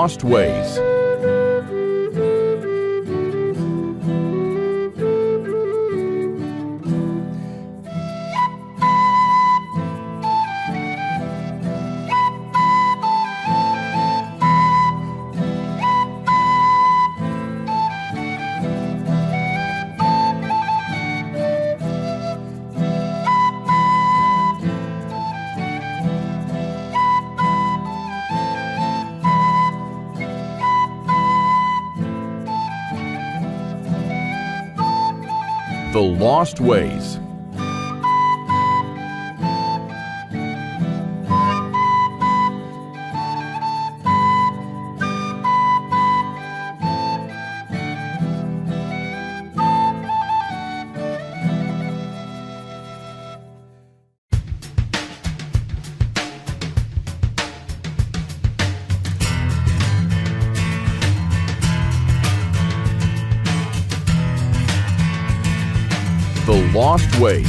Lost Ways. The Lost Ways. The Lost Ways.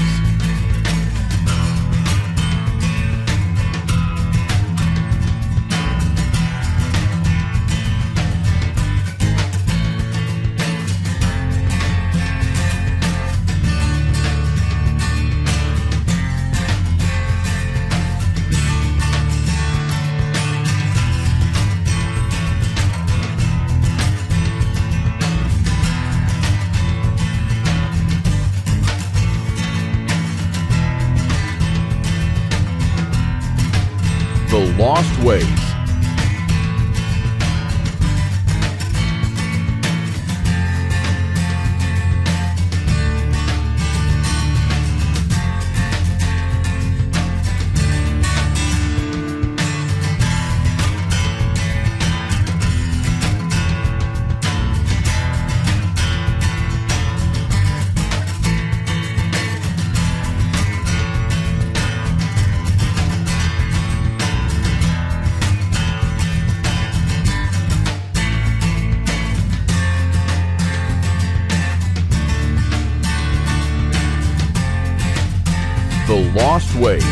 The Lost Ways. The Lost Ways.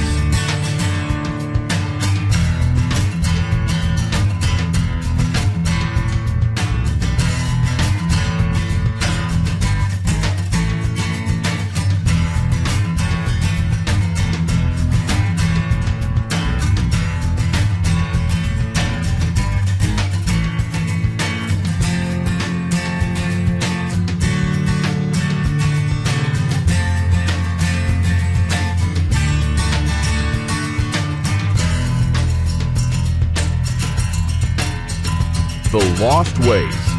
The Lost Ways.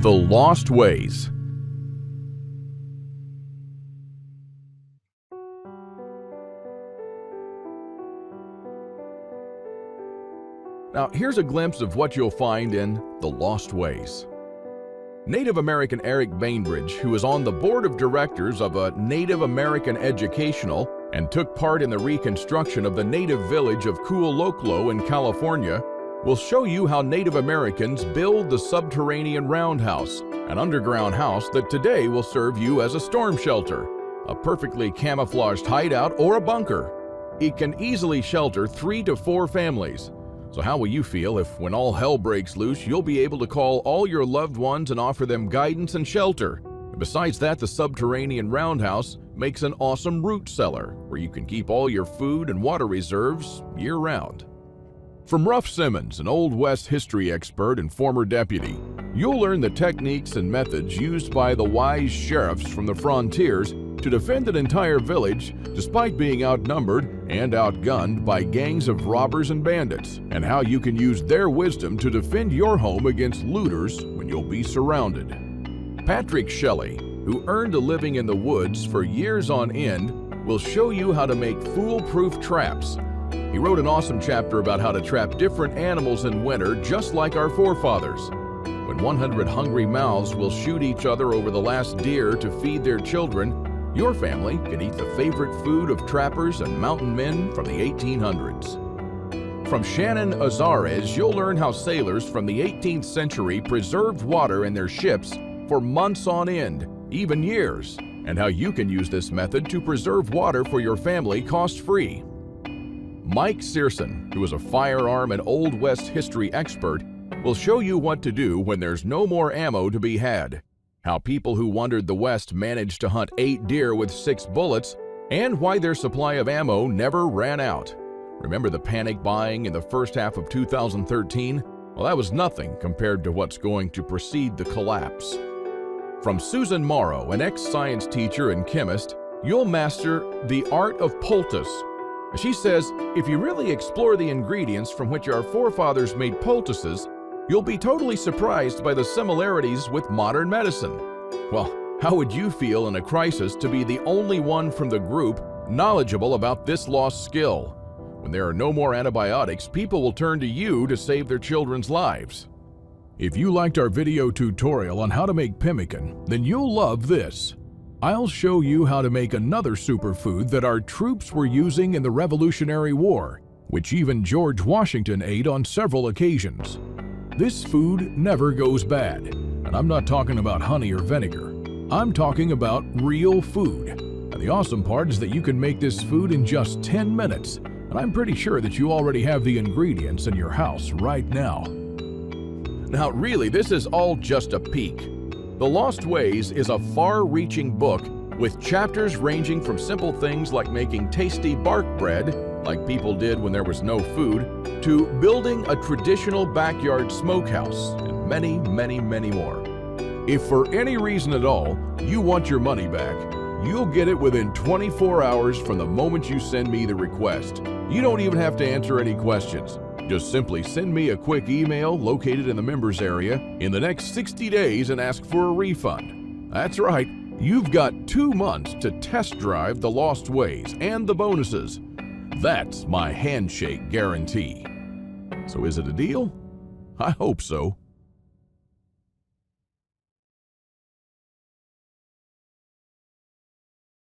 The Lost Ways. Now, here's a glimpse of what you'll find in The Lost Ways. Native American Eric Bainbridge, who is on the board of directors of a Native American educational and took part in the reconstruction of the native village of Cooloklo in California, will show you how Native Americans build the subterranean roundhouse, an underground house that today will serve you as a storm shelter, a perfectly camouflaged hideout, or a bunker. It can easily shelter 3 to 4 families. So how will you feel if, when all hell breaks loose, you'll be able to call all your loved ones and offer them guidance and shelter? Besides that, the subterranean roundhouse makes an awesome root cellar where you can keep all your food and water reserves year-round. From Ruff Simmons, an Old West history expert and former deputy, you'll learn the techniques and methods used by the wise sheriffs from the frontiers to defend an entire village despite being outnumbered and outgunned by gangs of robbers and bandits, and how you can use their wisdom to defend your home against looters when you'll be surrounded. Patrick Shelley, who earned a living in the woods for years on end, will show you how to make foolproof traps He wrote an awesome chapter about how to trap different animals in winter, just like our forefathers. When 100 hungry mouths will shoot each other over the last deer to feed their children, your family can eat the favorite food of trappers and mountain men from the 1800s. From Shannon Azares, you'll learn how sailors from the 18th century preserved water in their ships for months on end, even years, and how you can use this method to preserve water for your family cost-free. Mike Searson, who is a firearm and Old West history expert, will show you what to do when there's no more ammo to be had, how people who wandered the West managed to hunt 8 deer with 6 bullets, and why their supply of ammo never ran out. Remember the panic buying in the first half of 2013? Well, that was nothing compared to what's going to precede the collapse. From Susan Morrow, an ex-science teacher and chemist, you'll master the art of poultice. She says, if you really explore the ingredients from which our forefathers made poultices, you'll be totally surprised by the similarities with modern medicine. Well, how would you feel in a crisis to be the only one from the group knowledgeable about this lost skill? When there are no more antibiotics, people will turn to you to save their children's lives. If you liked our video tutorial on how to make pemmican, then you'll love this. I'll show you how to make another superfood that our troops were using in the Revolutionary War, which even George Washington ate on several occasions. This food never goes bad, and I'm not talking about honey or vinegar. I'm talking about real food. And the awesome part is that you can make this food in just 10 minutes, and I'm pretty sure that you already have the ingredients in your house right now. Now, really, this is all just a peek. The Lost Ways is a far-reaching book with chapters ranging from simple things like making tasty bark bread, like people did when there was no food, to building a traditional backyard smokehouse, and many, many, many more. If for any reason at all you want your money back, you'll get it within 24 hours from the moment you send me the request. You don't even have to answer any questions. Just simply send me a quick email located in the members area in the next 60 days and ask for a refund. That's right, you've got 2 months to test drive the Lost Ways and the bonuses. That's my handshake guarantee. So is it a deal? I hope so.